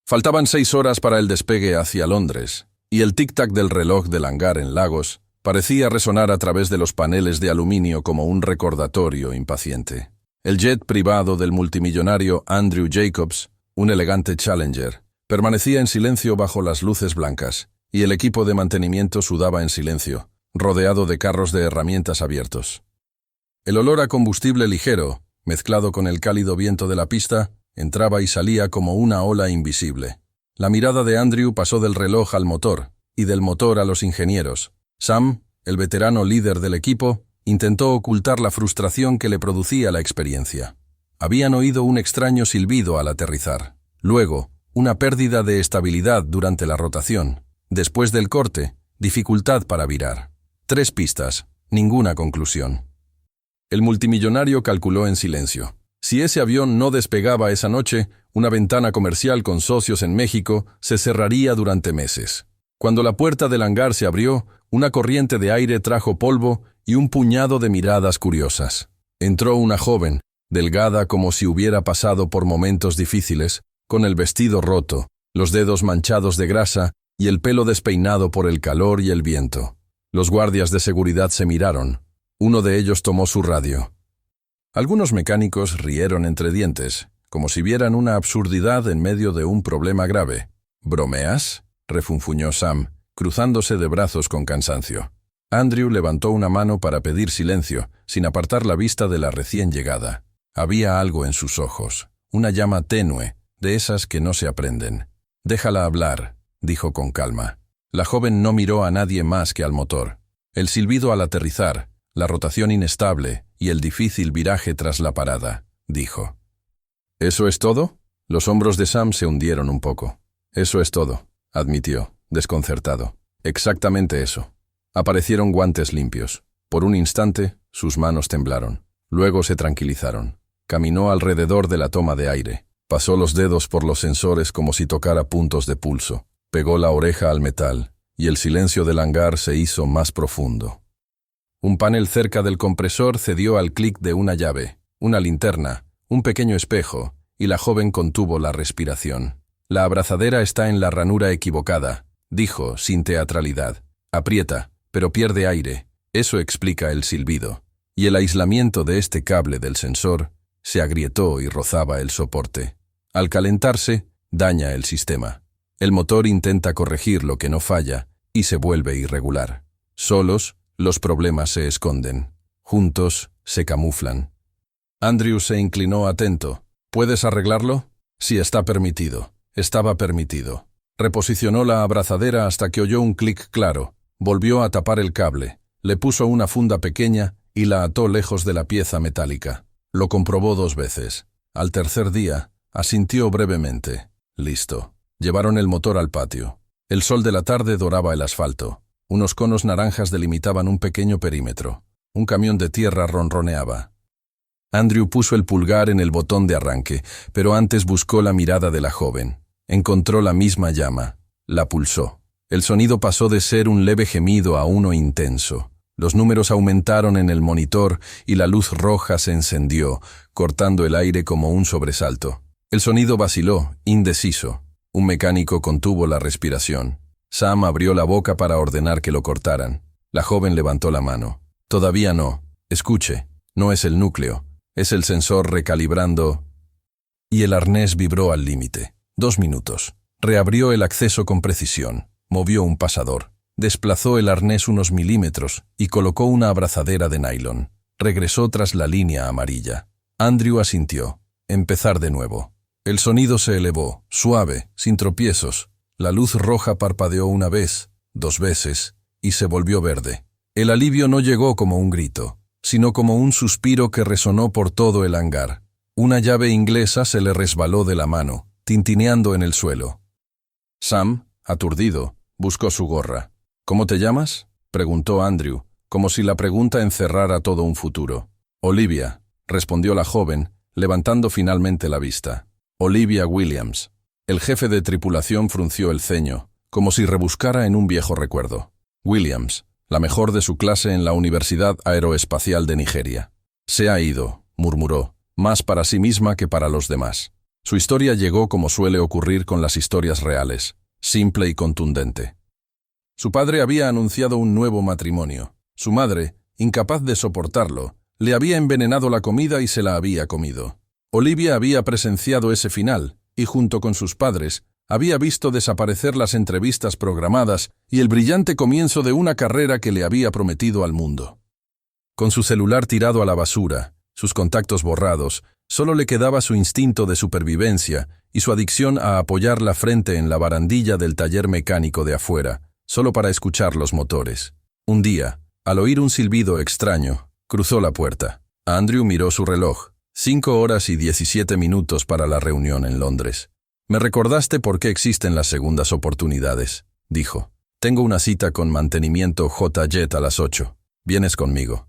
Faltaban 6 horas para el despegue hacia Londres, y el tic-tac del reloj del hangar en Lagos parecía resonar a través de los paneles de aluminio como un recordatorio impaciente. El jet privado del multimillonario Andrew Jacobs, un elegante Challenger, permanecía en silencio bajo las luces blancas, y el equipo de mantenimiento sudaba en silencio, rodeado de carros de herramientas abiertos. El olor a combustible ligero, mezclado con el cálido viento de la pista, entraba y salía como una ola invisible. La mirada de Andrew pasó del reloj al motor, y del motor a los ingenieros. Sam, el veterano líder del equipo, intentó ocultar la frustración que le producía la experiencia. Habían oído un extraño silbido al aterrizar. Luego, una pérdida de estabilidad durante la rotación. Después del corte, dificultad para virar. 3 pistas, ninguna conclusión. El multimillonario calculó en silencio. Si ese avión no despegaba esa noche, una ventana comercial con socios en México se cerraría durante meses. Cuando la puerta del hangar se abrió, una corriente de aire trajo polvo y un puñado de miradas curiosas. Entró una joven, delgada como si hubiera pasado por momentos difíciles, con el vestido roto, los dedos manchados de grasa y el pelo despeinado por el calor y el viento. Los guardias de seguridad se miraron. Uno de ellos tomó su radio. Algunos mecánicos rieron entre dientes, como si vieran una absurdidad en medio de un problema grave. ¿Bromeas?, refunfuñó Sam, cruzándose de brazos con cansancio. Andrew levantó una mano para pedir silencio, sin apartar la vista de la recién llegada. Había algo en sus ojos, una llama tenue, de esas que no se aprenden. «Déjala hablar», dijo con calma. La joven no miró a nadie más que al motor. El silbido al aterrizar, la rotación inestable y el difícil viraje tras la parada, dijo. ¿Eso es todo? Los hombros de Sam se hundieron un poco. Eso es todo, admitió, desconcertado. Exactamente eso. Aparecieron guantes limpios. Por un instante, sus manos temblaron. Luego se tranquilizaron. Caminó alrededor de la toma de aire. Pasó los dedos por los sensores como si tocara puntos de pulso. Pegó la oreja al metal, y el silencio del hangar se hizo más profundo. Un panel cerca del compresor cedió al clic de una llave, una linterna, un pequeño espejo, y la joven contuvo la respiración. La abrazadera está en la ranura equivocada, dijo sin teatralidad. Aprieta, pero pierde aire. Eso explica el silbido. Y el aislamiento de este cable del sensor se agrietó y rozaba el soporte. Al calentarse, daña el sistema. El motor intenta corregir lo que no falla y se vuelve irregular. Solos, los problemas se esconden. Juntos, se camuflan. Andrew se inclinó atento. ¿Puedes arreglarlo? Sí, está permitido. Estaba permitido. Reposicionó la abrazadera hasta que oyó un clic claro. Volvió a tapar el cable. Le puso una funda pequeña y la ató lejos de la pieza metálica. Lo comprobó 2 veces. Al tercer día, asintió brevemente. Listo. Llevaron el motor al patio. El sol de la tarde doraba el asfalto. Unos conos naranjas delimitaban un pequeño perímetro. Un camión de tierra ronroneaba. Andrew puso el pulgar en el botón de arranque, pero antes buscó la mirada de la joven. Encontró la misma llama. La pulsó. El sonido pasó de ser un leve gemido a uno intenso. Los números aumentaron en el monitor y la luz roja se encendió, cortando el aire como un sobresalto. El sonido vaciló, indeciso. Un mecánico contuvo la respiración. Sam abrió la boca para ordenar que lo cortaran. La joven levantó la mano. Todavía no. Escuche. No es el núcleo. Es el sensor recalibrando. Y el arnés vibró al límite. 2 minutos. Reabrió el acceso con precisión. Movió un pasador. Desplazó el arnés unos milímetros y colocó una abrazadera de nylon. Regresó tras la línea amarilla. Andrew asintió. Empezar de nuevo. El sonido se elevó, suave, sin tropiezos. La luz roja parpadeó 1 vez, 2 veces, y se volvió verde. El alivio no llegó como un grito, sino como un suspiro que resonó por todo el hangar. Una llave inglesa se le resbaló de la mano, tintineando en el suelo. Sam, aturdido, buscó su gorra. ¿Cómo te llamas?, preguntó Andrew, como si la pregunta encerrara todo un futuro. Olivia, respondió la joven, levantando finalmente la vista. Olivia Williams. El jefe de tripulación frunció el ceño, como si rebuscara en un viejo recuerdo. Williams, la mejor de su clase en la Universidad Aeroespacial de Nigeria. Se ha ido, murmuró, más para sí misma que para los demás. Su historia llegó como suele ocurrir con las historias reales, simple y contundente. Su padre había anunciado un nuevo matrimonio. Su madre, incapaz de soportarlo, le había envenenado la comida y se la había comido. Olivia había presenciado ese final, y junto con sus padres, había visto desaparecer las entrevistas programadas y el brillante comienzo de una carrera que le había prometido al mundo. Con su celular tirado a la basura, sus contactos borrados, solo le quedaba su instinto de supervivencia y su adicción a apoyar la frente en la barandilla del taller mecánico de afuera, solo para escuchar los motores. Un día, al oír un silbido extraño, cruzó la puerta. Andrew miró su reloj. 5 horas y 17 minutos para la reunión en Londres. «Me recordaste por qué existen las segundas oportunidades», dijo. «Tengo una cita con mantenimiento J-Jet a las 8. ¿Vienes conmigo?»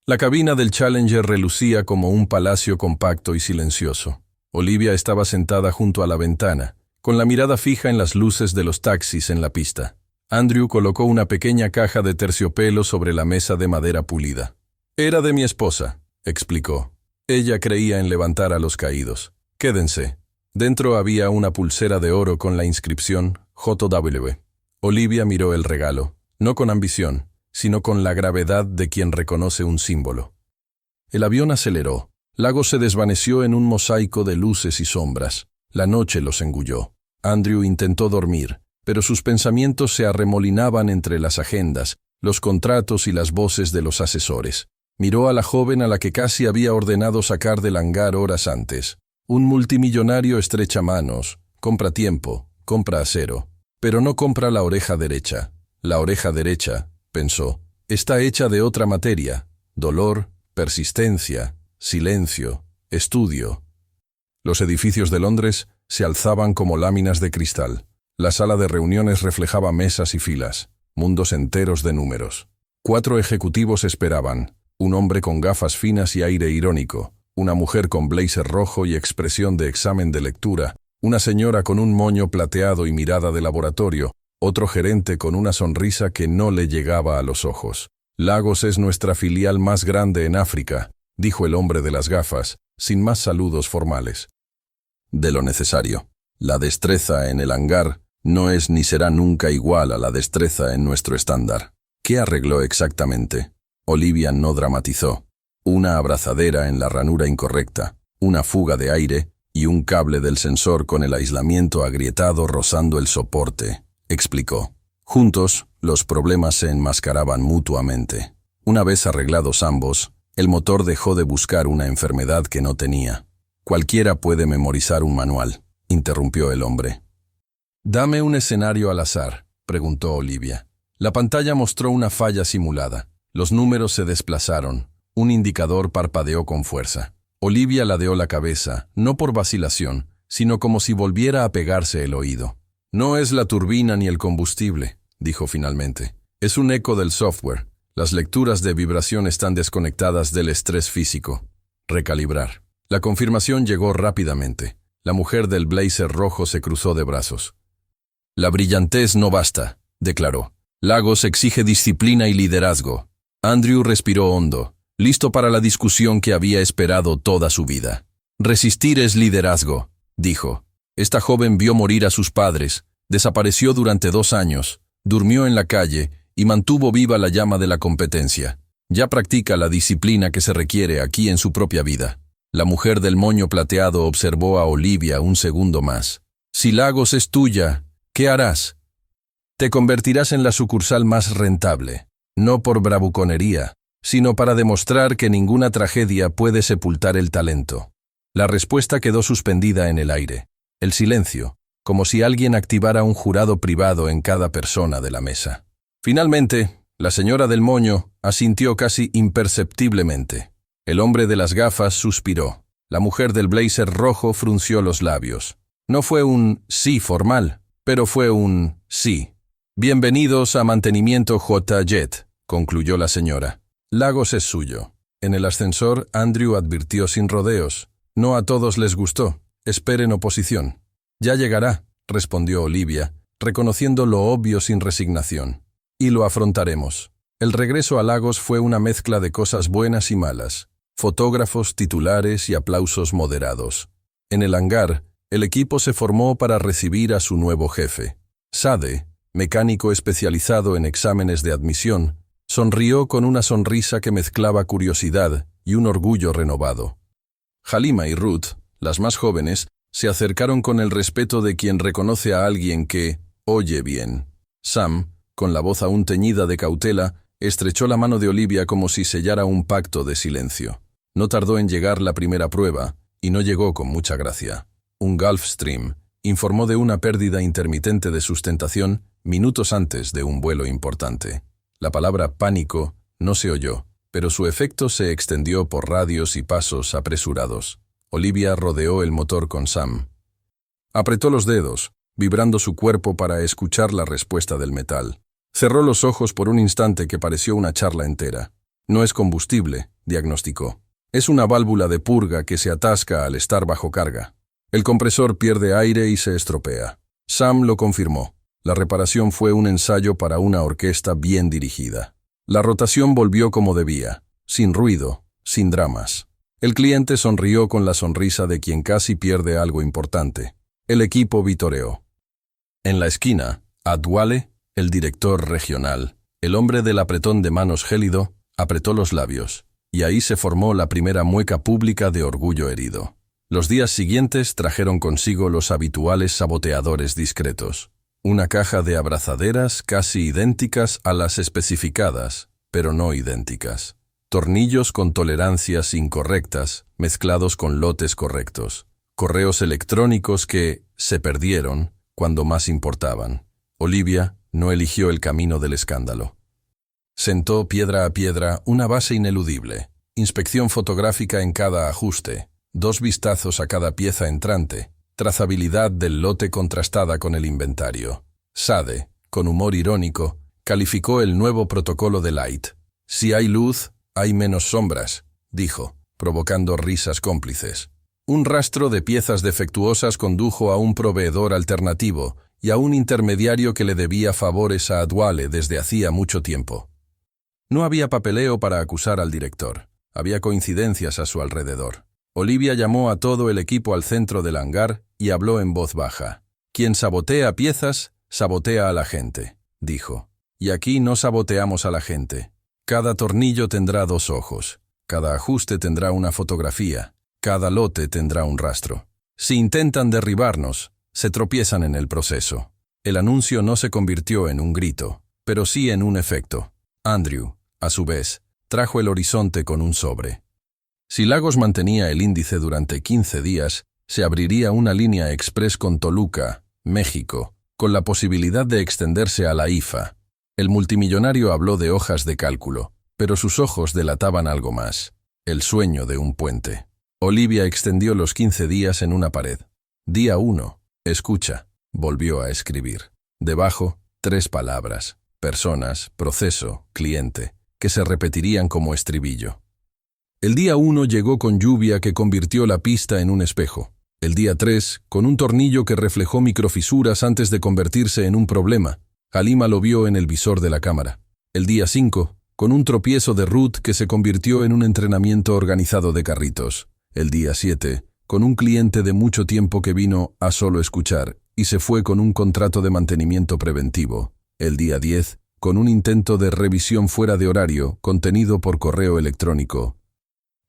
La cabina del Challenger relucía como un palacio compacto y silencioso. Olivia estaba sentada junto a la ventana, con la mirada fija en las luces de los taxis en la pista. Andrew colocó una pequeña caja de terciopelo sobre la mesa de madera pulida. «Era de mi esposa», explicó. Ella creía en levantar a los caídos. «Quédense». Dentro había una pulsera de oro con la inscripción JW. Olivia miró el regalo, no con ambición, sino con la gravedad de quien reconoce un símbolo. El avión aceleró. Lagos se desvaneció en un mosaico de luces y sombras. La noche los engulló. Andrew intentó dormir, pero sus pensamientos se arremolinaban entre las agendas, los contratos y las voces de los asesores. Miró a la joven a la que casi había ordenado sacar del hangar horas antes. Un multimillonario estrecha manos, compra tiempo, compra acero, pero no compra la oreja derecha. La oreja derecha, pensó, está hecha de otra materia: dolor, persistencia, silencio, estudio. Los edificios de Londres se alzaban como láminas de cristal. La sala de reuniones reflejaba mesas y filas, mundos enteros de números. 4 ejecutivos esperaban: un hombre con gafas finas y aire irónico, una mujer con blazer rojo y expresión de examen de lectura, una señora con un moño plateado y mirada de laboratorio, otro gerente con una sonrisa que no le llegaba a los ojos. «Lagos es nuestra filial más grande en África», dijo el hombre de las gafas, sin más saludos formales. «De lo necesario. La destreza en el hangar no es ni será nunca igual a la destreza en nuestro estándar». «¿Qué arregló exactamente?». Olivia no dramatizó. Una abrazadera en la ranura incorrecta, una fuga de aire y un cable del sensor con el aislamiento agrietado rozando el soporte, explicó. Juntos, los problemas se enmascaraban mutuamente. Una vez arreglados ambos, el motor dejó de buscar una enfermedad que no tenía. «Cualquiera puede memorizar un manual», interrumpió el hombre. «Dame un escenario al azar», preguntó Olivia. La pantalla mostró una falla simulada. Los números se desplazaron. Un indicador parpadeó con fuerza. Olivia ladeó la cabeza, no por vacilación, sino como si volviera a pegarse el oído. «No es la turbina ni el combustible», dijo finalmente. «Es un eco del software. Las lecturas de vibración están desconectadas del estrés físico. Recalibrar». La confirmación llegó rápidamente. La mujer del blazer rojo se cruzó de brazos. «La brillantez no basta», declaró. «Lagos exige disciplina y liderazgo». Andrew respiró hondo, listo para la discusión que había esperado toda su vida. «Resistir es liderazgo», dijo. «Esta joven vio morir a sus padres, desapareció durante 2 años, durmió en la calle y mantuvo viva la llama de la competencia. Ya practica la disciplina que se requiere aquí en su propia vida». La mujer del moño plateado observó a Olivia un segundo más. «Si Lagos es tuya, ¿qué harás?» «Te convertirás en la sucursal más rentable, no por bravuconería, sino para demostrar que ninguna tragedia puede sepultar el talento». La respuesta quedó suspendida en el aire. El silencio, como si alguien activara un jurado privado en cada persona de la mesa. Finalmente, la señora del moño asintió casi imperceptiblemente. El hombre de las gafas suspiró. La mujer del blazer rojo frunció los labios. No fue un sí formal, pero fue un sí. «Bienvenidos a Mantenimiento J-Jet», concluyó la señora. «Lagos es suyo». En el ascensor, Andrew advirtió sin rodeos. «No a todos les gustó. Esperen oposición». «Ya llegará», respondió Olivia, reconociendo lo obvio sin resignación. «Y lo afrontaremos». El regreso a Lagos fue una mezcla de cosas buenas y malas. Fotógrafos, titulares y aplausos moderados. En el hangar, el equipo se formó para recibir a su nuevo jefe. Sade, mecánico especializado en exámenes de admisión, sonrió con una sonrisa que mezclaba curiosidad y un orgullo renovado. Halima y Ruth, las más jóvenes, se acercaron con el respeto de quien reconoce a alguien que oye bien. Sam, con la voz aún teñida de cautela, estrechó la mano de Olivia como si sellara un pacto de silencio. No tardó en llegar la primera prueba, y no llegó con mucha gracia. Un Gulfstream informó de una pérdida intermitente de sustentación minutos antes de un vuelo importante. La palabra pánico no se oyó, pero su efecto se extendió por radios y pasos apresurados. Olivia rodeó el motor con Sam. Apretó los dedos, vibrando su cuerpo para escuchar la respuesta del metal. Cerró los ojos por un instante que pareció una charla entera. No es combustible, diagnosticó. Es una válvula de purga que se atasca al estar bajo carga. El compresor pierde aire y se estropea. Sam lo confirmó. La reparación fue un ensayo para una orquesta bien dirigida. La rotación volvió como debía, sin ruido, sin dramas. El cliente sonrió con la sonrisa de quien casi pierde algo importante. El equipo vitoreó. En la esquina, Adwale, el director regional, el hombre del apretón de manos gélido, apretó los labios, y ahí se formó la primera mueca pública de orgullo herido. Los días siguientes trajeron consigo los habituales saboteadores discretos. Una caja de abrazaderas casi idénticas a las especificadas, pero no idénticas. Tornillos con tolerancias incorrectas, mezclados con lotes correctos. Correos electrónicos que se perdieron cuando más importaban. Olivia no eligió el camino del escándalo. Sentó piedra a piedra una base ineludible. Inspección fotográfica en cada ajuste. 2 vistazos a cada pieza entrante. Trazabilidad del lote contrastada con el inventario. Sade, con humor irónico, calificó el nuevo protocolo de Light. Si hay luz, hay menos sombras, dijo, provocando risas cómplices. Un rastro de piezas defectuosas condujo a un proveedor alternativo y a un intermediario que le debía favores a Adwale desde hacía mucho tiempo. No había papeleo para acusar al director. Había coincidencias a su alrededor. Olivia llamó a todo el equipo al centro del hangar y habló en voz baja. Quien sabotea piezas, sabotea a la gente, dijo. Y aquí no saboteamos a la gente. Cada tornillo tendrá 2 ojos. Cada ajuste tendrá una fotografía. Cada lote tendrá un rastro. Si intentan derribarnos, se tropiezan en el proceso. El anuncio no se convirtió en un grito, pero sí en un efecto. Andrew, a su vez, trajo el horizonte con un sobre. Si Lagos mantenía el índice durante 15 días, se abriría una línea express con Toluca, México, con la posibilidad de extenderse a la IFA. El multimillonario habló de hojas de cálculo, pero sus ojos delataban algo más. El sueño de un puente. Olivia extendió los 15 días en una pared. Día 1. Escucha. Volvió a escribir. Debajo, 3 palabras. Personas, proceso, cliente, que se repetirían como estribillo. El día 1 llegó con lluvia que convirtió la pista en un espejo. El día 3, con un tornillo que reflejó microfisuras antes de convertirse en un problema. Halima lo vio en el visor de la cámara. El día 5, con un tropiezo de Ruth que se convirtió en un entrenamiento organizado de carritos. El día 7, con un cliente de mucho tiempo que vino a solo escuchar y se fue con un contrato de mantenimiento preventivo. El día 10, con un intento de revisión fuera de horario contenido por correo electrónico.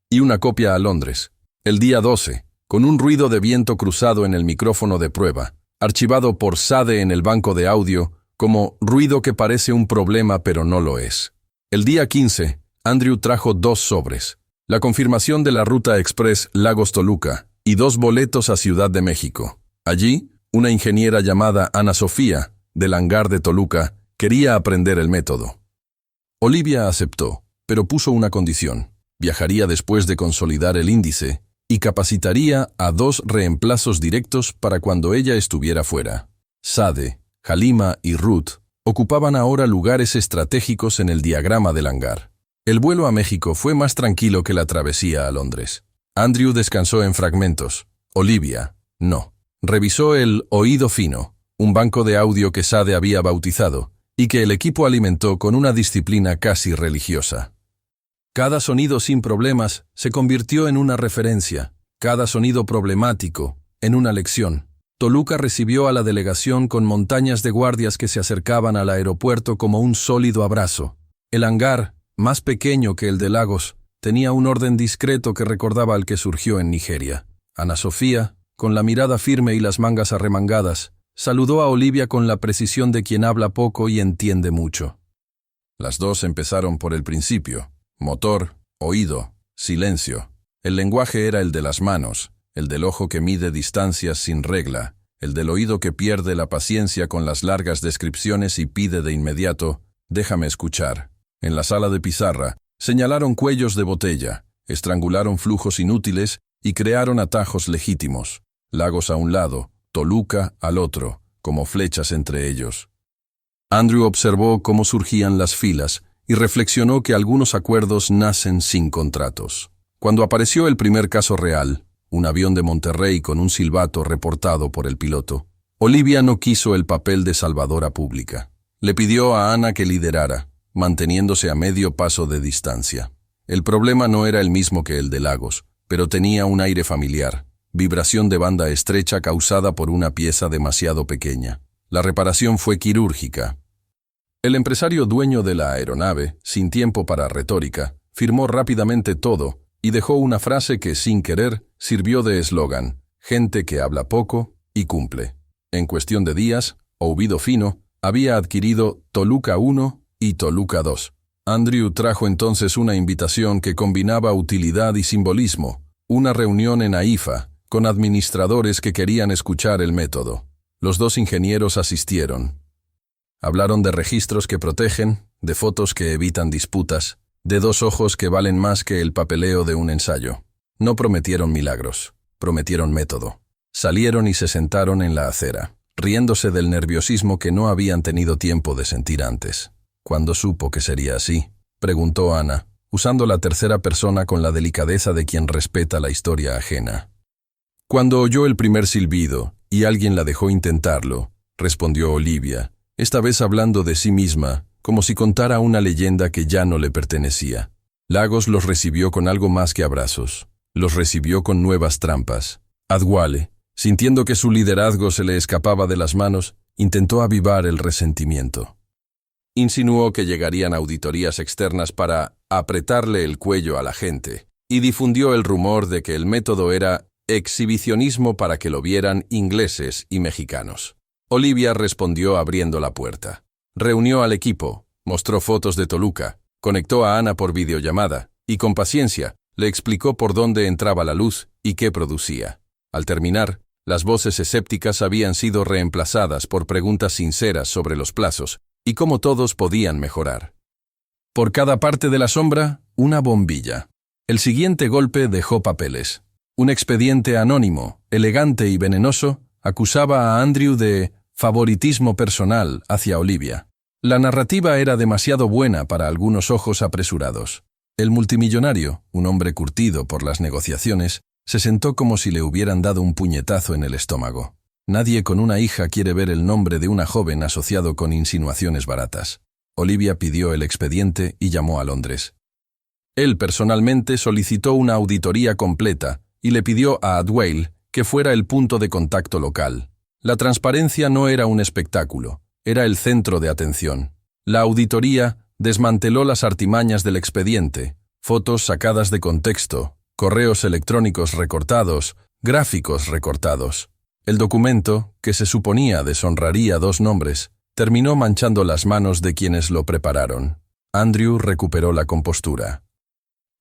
Y una copia a Londres. El día 12, con un ruido de viento cruzado en el micrófono de prueba, archivado por Sade en el banco de audio, como ruido que parece un problema pero no lo es. El día 15, Andrew trajo 2 sobres. La confirmación de la ruta express Lagos-Toluca y 2 boletos a Ciudad de México. Allí, una ingeniera llamada Ana Sofía, del hangar de Toluca, quería aprender el método. Olivia aceptó, pero puso una condición. Viajaría después de consolidar el índice y capacitaría a 2 reemplazos directos para cuando ella estuviera fuera. Sade, Halima y Ruth ocupaban ahora lugares estratégicos en el diagrama del hangar. El vuelo a México fue más tranquilo que la travesía a Londres. Andrew descansó en fragmentos. Olivia, no. Revisó el oído fino, un banco de audio que Sade había bautizado y que el equipo alimentó con una disciplina casi religiosa. Cada sonido sin problemas se convirtió en una referencia, cada sonido problemático, en una lección. Toluca recibió a la delegación con montañas de guardias que se acercaban al aeropuerto como un sólido abrazo. El hangar, más pequeño que el de Lagos, tenía un orden discreto que recordaba al que surgió en Nigeria. Ana Sofía, con la mirada firme y las mangas arremangadas, saludó a Olivia con la precisión de quien habla poco y entiende mucho. Las dos empezaron por el principio. Motor, oído, silencio. El lenguaje era el de las manos, el del ojo que mide distancias sin regla, el del oído que pierde la paciencia con las largas descripciones y pide de inmediato, déjame escuchar. En la sala de pizarra, señalaron cuellos de botella, estrangularon flujos inútiles y crearon atajos legítimos. Lagos a un lado, Toluca al otro, como flechas entre ellos. Andrew observó cómo surgían las filas y reflexionó que algunos acuerdos nacen sin contratos. Cuando apareció el primer caso real, un avión de Monterrey con un silbato reportado por el piloto, Olivia no quiso el papel de salvadora pública. Le pidió a Ana que liderara, manteniéndose a medio paso de distancia. El problema no era el mismo que el de Lagos, pero tenía un aire familiar, vibración de banda estrecha causada por una pieza demasiado pequeña. La reparación fue quirúrgica. El empresario dueño de la aeronave, sin tiempo para retórica, firmó rápidamente todo y dejó una frase que, sin querer, sirvió de eslogan: gente que habla poco y cumple. En cuestión de días, Ouvido Fino había adquirido Toluca 1 y Toluca 2. Andrew trajo entonces una invitación que combinaba utilidad y simbolismo, una reunión en AIFA, con administradores que querían escuchar el método. Los dos ingenieros asistieron. Hablaron de registros que protegen, de fotos que evitan disputas, de dos ojos que valen más que el papeleo de un ensayo. No prometieron milagros, prometieron método. Salieron y se sentaron en la acera, riéndose del nerviosismo que no habían tenido tiempo de sentir antes. ¿Cuándo supo que sería así?, preguntó Ana, usando la tercera persona con la delicadeza de quien respeta la historia ajena. Cuando oyó el primer silbido, y alguien la dejó intentarlo, respondió Olivia, esta vez hablando de sí misma, como si contara una leyenda que ya no le pertenecía. Lagos los recibió con algo más que abrazos. Los recibió con nuevas trampas. Adwale, sintiendo que su liderazgo se le escapaba de las manos, intentó avivar el resentimiento. Insinuó que llegarían auditorías externas para apretarle el cuello a la gente, y difundió el rumor de que el método era exhibicionismo para que lo vieran ingleses y mexicanos. Olivia respondió abriendo la puerta. Reunió al equipo, mostró fotos de Toluca, conectó a Ana por videollamada y, con paciencia, le explicó por dónde entraba la luz y qué producía. Al terminar, las voces escépticas habían sido reemplazadas por preguntas sinceras sobre los plazos y cómo todos podían mejorar. Por cada parte de la sombra, una bombilla. El siguiente golpe dejó papeles. Un expediente anónimo, elegante y venenoso, acusaba a Andrew de favoritismo personal hacia Olivia. La narrativa era demasiado buena para algunos ojos apresurados. El multimillonario, un hombre curtido por las negociaciones, se sentó como si le hubieran dado un puñetazo en el estómago. Nadie con una hija quiere ver el nombre de una joven asociado con insinuaciones baratas. Olivia pidió el expediente y llamó a Londres. Él personalmente solicitó una auditoría completa y le pidió a Adwale que fuera el punto de contacto local. La transparencia no era un espectáculo, era el centro de atención. La auditoría desmanteló las artimañas del expediente, fotos sacadas de contexto, correos electrónicos recortados, gráficos recortados. El documento, que se suponía deshonraría dos nombres, terminó manchando las manos de quienes lo prepararon. Andrew recuperó la compostura.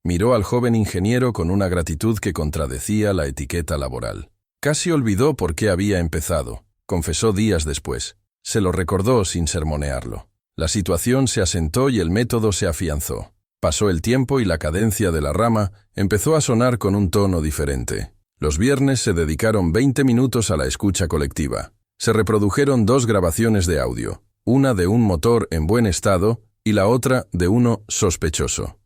Miró al joven ingeniero con una gratitud que contradecía la etiqueta laboral. Casi olvidó por qué había empezado, confesó días después. Se lo recordó sin sermonearlo. La situación se asentó y el método se afianzó. Pasó el tiempo y la cadencia de la rama empezó a sonar con un tono diferente. Los viernes se dedicaron 20 minutos a la escucha colectiva. Se reprodujeron 2 grabaciones de audio, una de un motor en buen estado y la otra de uno sospechoso.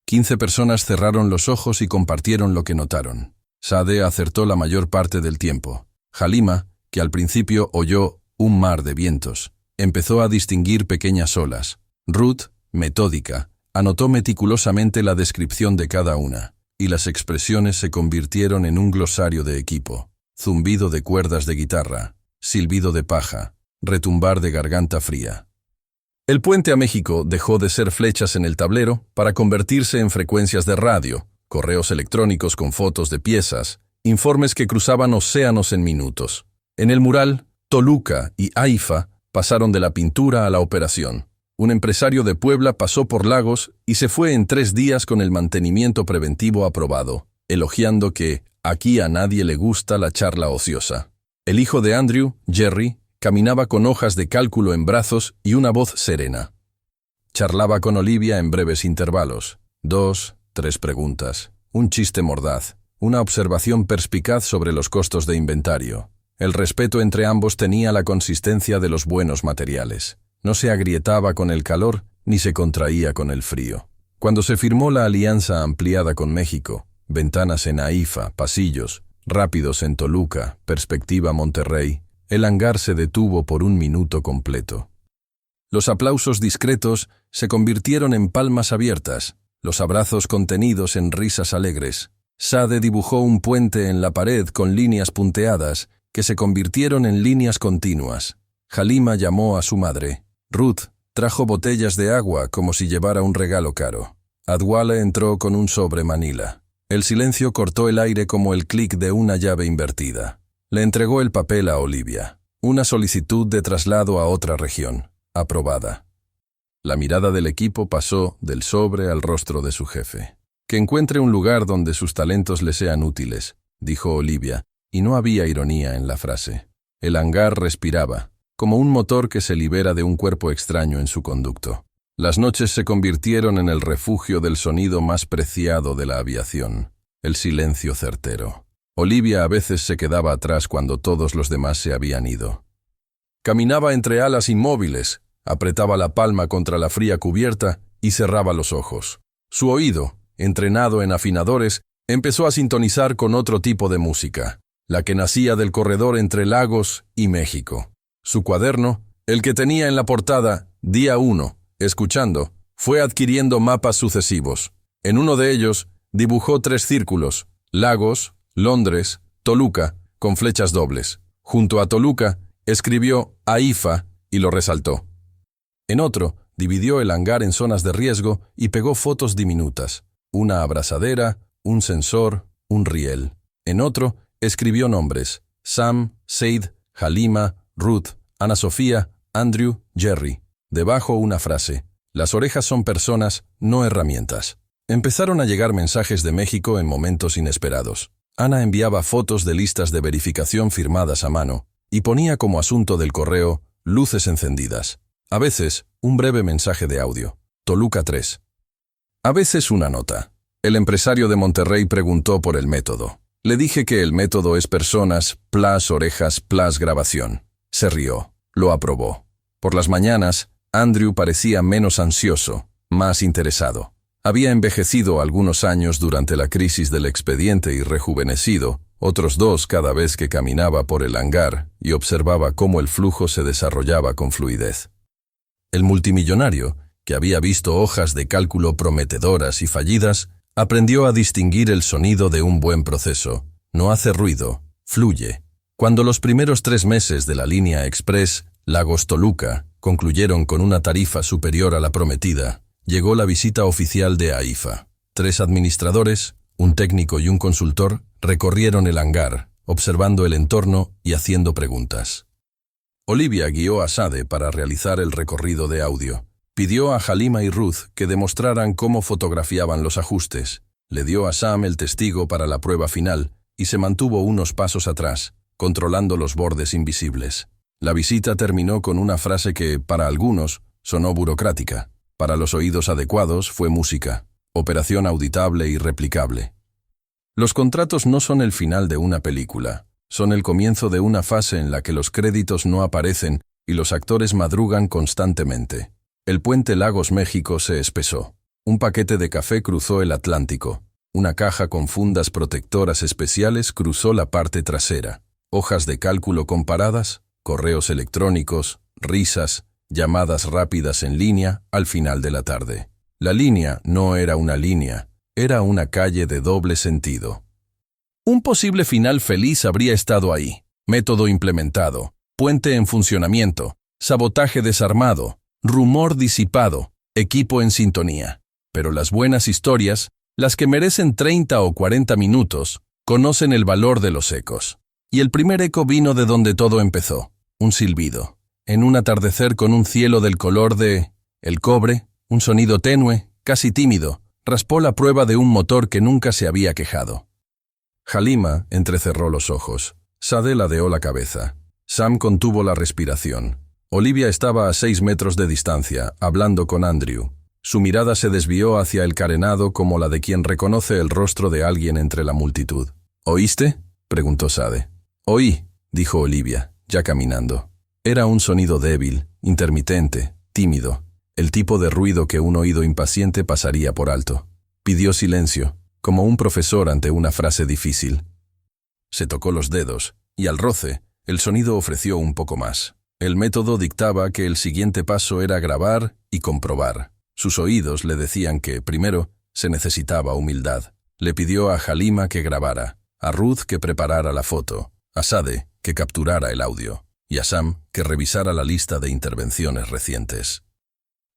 15 personas cerraron los ojos y compartieron lo que notaron. Sade acertó la mayor parte del tiempo. Halima, que al principio oyó un mar de vientos, empezó a distinguir pequeñas olas. Ruth, metódica, anotó meticulosamente la descripción de cada una. y las expresiones se convirtieron en un glosario de equipo. Zumbido de cuerdas de guitarra, silbido de paja, retumbar de garganta fría. El puente a México dejó de ser flechas en el tablero para convertirse en frecuencias de radio, correos electrónicos con fotos de piezas, informes que cruzaban océanos en minutos. En el mural, Toluca y Haifa pasaron de la pintura a la operación. Un empresario de Puebla pasó por Lagos y se fue en 3 días con el mantenimiento preventivo aprobado, elogiando que aquí a nadie le gusta la charla ociosa. El hijo de Andrew, Jerry, caminaba con hojas de cálculo en brazos y una voz serena. Charlaba con Olivia en breves intervalos. 2, 3 preguntas, un chiste mordaz, una observación perspicaz sobre los costos de inventario. El respeto entre ambos tenía la consistencia de los buenos materiales. No se agrietaba con el calor ni se contraía con el frío. Cuando se firmó la alianza ampliada con México, ventanas en Haifa, pasillos, rápidos en Toluca, perspectiva Monterrey, el hangar se detuvo por 1 minuto completo. Los aplausos discretos se convirtieron en palmas abiertas, los abrazos contenidos en risas alegres. Sade dibujó un puente en la pared con líneas punteadas que se convirtieron en líneas continuas. Halima llamó a su madre. Ruth trajo botellas de agua como si llevara un regalo caro. Adwale entró con un sobre Manila. El silencio cortó el aire como el clic de una llave invertida. Le entregó el papel a Olivia. Una solicitud de traslado a otra región. Aprobada. La mirada del equipo pasó del sobre al rostro de su jefe. Que encuentre un lugar donde sus talentos le sean útiles, dijo Olivia, y no había ironía en la frase. El hangar respiraba, como un motor que se libera de un cuerpo extraño en su conducto. Las noches se convirtieron en el refugio del sonido más preciado de la aviación, el silencio certero. Olivia a veces se quedaba atrás cuando todos los demás se habían ido. Caminaba entre alas inmóviles, apretaba la palma contra la fría cubierta y cerraba los ojos. Su oído, entrenado en afinadores, empezó a sintonizar con otro tipo de música, la que nacía del corredor entre Lagos y México. Su cuaderno, el que tenía en la portada Día 1, escuchando, fue adquiriendo mapas sucesivos. En uno de ellos dibujó 3 círculos, Lagos, Londres, Toluca, con flechas dobles. Junto a Toluca, escribió Haifa y lo resaltó. En otro, dividió el hangar en zonas de riesgo y pegó fotos diminutas, una abrazadera, un sensor, un riel. En otro, escribió nombres, Sam, Said, Halima, Ruth, Ana Sofía, Andrew, Jerry. Debajo una frase, las orejas son personas, no herramientas. Empezaron a llegar mensajes de México en momentos inesperados. Ana enviaba fotos de listas de verificación firmadas a mano y ponía como asunto del correo luces encendidas. A veces, un breve mensaje de audio. Toluca 3. A veces una nota. El empresario de Monterrey preguntó por el método. Le dije que el método es personas, plus orejas, plus grabación. Se rió. Lo aprobó. Por las mañanas, Andrew parecía menos ansioso, más interesado. Había envejecido algunos años durante la crisis del expediente y rejuvenecido, otros 2 cada vez que caminaba por el hangar y observaba cómo el flujo se desarrollaba con fluidez. El multimillonario, que había visto hojas de cálculo prometedoras y fallidas, aprendió a distinguir el sonido de un buen proceso. No hace ruido, fluye. Cuando los primeros 3 meses de la línea Express Lagos-Toluca concluyeron con una tarifa superior a la prometida, llegó la visita oficial de Haifa. 3 administradores, un técnico y un consultor, recorrieron el hangar, observando el entorno y haciendo preguntas. Olivia guió a Sade para realizar el recorrido de audio. Pidió a Halima y Ruth que demostraran cómo fotografiaban los ajustes. Le dio a Sam el testigo para la prueba final y se mantuvo unos pasos atrás, controlando los bordes invisibles. La visita terminó con una frase que, para algunos, sonó burocrática. Para los oídos adecuados fue música. Operación auditable y replicable. Los contratos no son el final de una película. Son el comienzo de una fase en la que los créditos no aparecen y los actores madrugan constantemente. El puente Lagos-México se espesó. Un paquete de café cruzó el Atlántico. Una caja con fundas protectoras especiales cruzó la parte trasera. Hojas de cálculo comparadas, correos electrónicos, risas, llamadas rápidas en línea al final de la tarde. La línea no era una línea, Era una calle de doble sentido. Un posible final feliz habría estado ahí. Método implementado, puente en funcionamiento, sabotaje desarmado, rumor disipado, equipo en sintonía. Pero las buenas historias, las que merecen 30 o 40 minutos, conocen el valor de los ecos. Y el primer eco vino de donde todo empezó, un silbido. En un atardecer con un cielo del color de el cobre, un sonido tenue, casi tímido, raspó la prueba de un motor que nunca se había quejado. Halima entrecerró los ojos. Sade ladeó la cabeza. Sam contuvo la respiración. Olivia estaba a 6 metros de distancia, hablando con Andrew. Su mirada se desvió hacia el carenado como la de quien reconoce el rostro de alguien entre la multitud. ¿Oíste?, preguntó Sade. Oí, dijo Olivia, ya caminando. Era un sonido débil, intermitente, tímido, el tipo de ruido que un oído impaciente pasaría por alto. Pidió silencio, como un profesor ante una frase difícil. Se tocó los dedos, y al roce, el sonido ofreció un poco más. El método dictaba que el siguiente paso era grabar y comprobar. Sus oídos le decían que, primero, se necesitaba humildad. Le pidió a Halima que grabara, a Ruth que preparara la foto, a Sade que capturara el audio, y a Sam que revisara la lista de intervenciones recientes.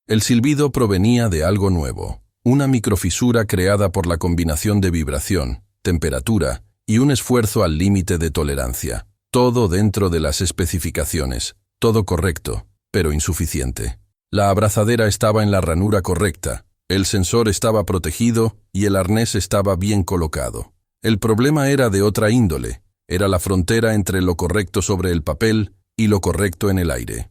El silbido provenía de algo nuevo, una microfisura creada por la combinación de vibración, temperatura y un esfuerzo al límite de tolerancia. Todo dentro de las especificaciones, todo correcto, pero insuficiente. La abrazadera estaba en la ranura correcta, el sensor estaba protegido y el arnés estaba bien colocado. El problema era de otra índole, era la frontera entre lo correcto sobre el papel y lo correcto en el aire.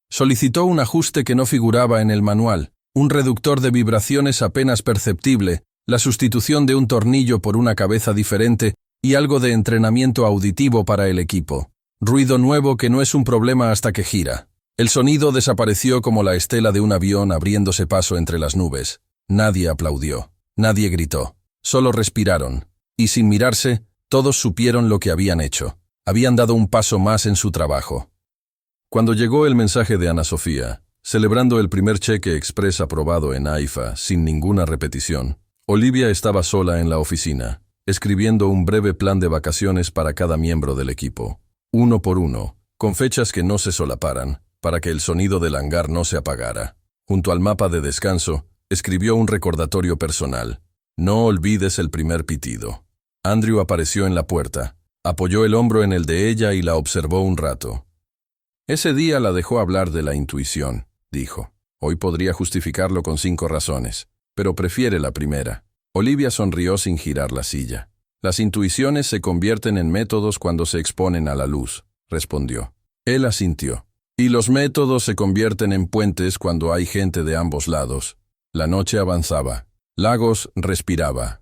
Solicitó un ajuste que no figuraba en el manual, un reductor de vibraciones apenas perceptible, la sustitución de un tornillo por una cabeza diferente y algo de entrenamiento auditivo para el equipo. Ruido nuevo que no es un problema hasta que gira. El sonido desapareció como la estela de un avión abriéndose paso entre las nubes. Nadie aplaudió, nadie gritó, solo respiraron, y sin mirarse, todos supieron lo que habían hecho. Habían dado un paso más en su trabajo. Cuando llegó el mensaje de Ana Sofía, celebrando el primer cheque express aprobado en AIFA sin ninguna repetición, Olivia estaba sola en la oficina, escribiendo un breve plan de vacaciones para cada miembro del equipo, uno por uno, con fechas que no se solaparan, para que el sonido del hangar no se apagara. Junto al mapa de descanso, escribió un recordatorio personal. No olvides el primer pitido. Andrew apareció en la puerta, apoyó el hombro en el de ella y la observó un rato. Ese día la dejó hablar de la intuición, dijo. Hoy podría justificarlo con 5 razones, pero prefiere la primera. Olivia sonrió sin girar la silla. Las intuiciones se convierten en métodos cuando se exponen a la luz, respondió. Él asintió. Y los métodos se convierten en puentes cuando hay gente de ambos lados. La noche avanzaba. Lagos respiraba.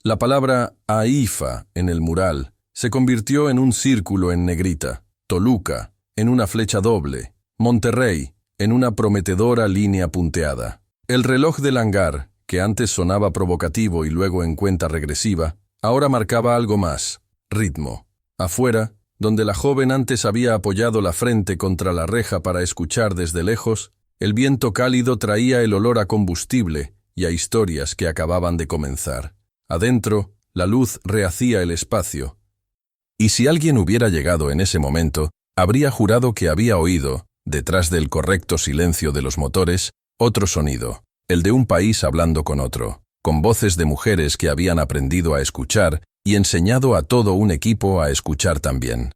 La palabra AIFA en el mural se convirtió en un círculo en negrita, Toluca en una flecha doble, Monterrey en una prometedora línea punteada. El reloj del hangar, que antes sonaba provocativo y luego en cuenta regresiva, ahora marcaba algo más, ritmo. Afuera, donde la joven antes había apoyado la frente contra la reja para escuchar desde lejos, el viento cálido traía el olor a combustible y a historias que acababan de comenzar. Adentro, la luz rehacía el espacio. Y si alguien hubiera llegado en ese momento, habría jurado que había oído, detrás del correcto silencio de los motores, otro sonido, el de un país hablando con otro, con voces de mujeres que habían aprendido a escuchar y enseñado a todo un equipo a escuchar también.